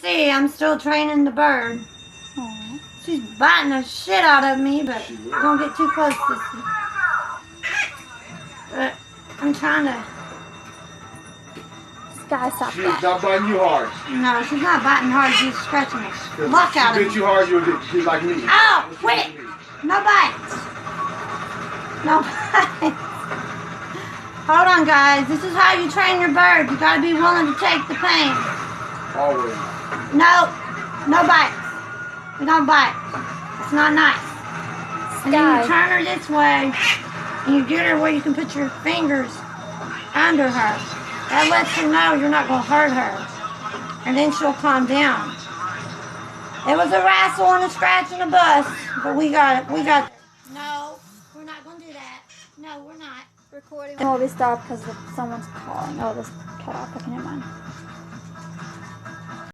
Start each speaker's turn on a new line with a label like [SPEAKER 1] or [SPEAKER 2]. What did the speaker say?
[SPEAKER 1] See, I'm still training the bird.
[SPEAKER 2] Aww.
[SPEAKER 1] She's biting the shit out of me, but don't get too close to see. But I'm trying to.
[SPEAKER 2] Sky, stop
[SPEAKER 3] She's
[SPEAKER 2] that.
[SPEAKER 3] not biting you hard.
[SPEAKER 1] No, she's not biting hard. She's scratching the luck out of me.
[SPEAKER 3] If she bit you hard, you'll be like me.
[SPEAKER 1] Oh, quit! No bites. No bites. Hold on, guys. This is how you train your bird. You gotta be willing to take the pain.
[SPEAKER 3] Always.
[SPEAKER 1] No, no bites. We don't bite. It's not nice. And then you turn her this way, and you get her where you can put your fingers under her. That lets her know you're not gonna hurt her, and then she'll calm down. It was a wrestle and a scratch and a bust, but we got it. We got it. No, we're not gonna do that. No, we're not.
[SPEAKER 2] Recording will be stopped because someone's calling. Oh, this cut off. Okay, never mind.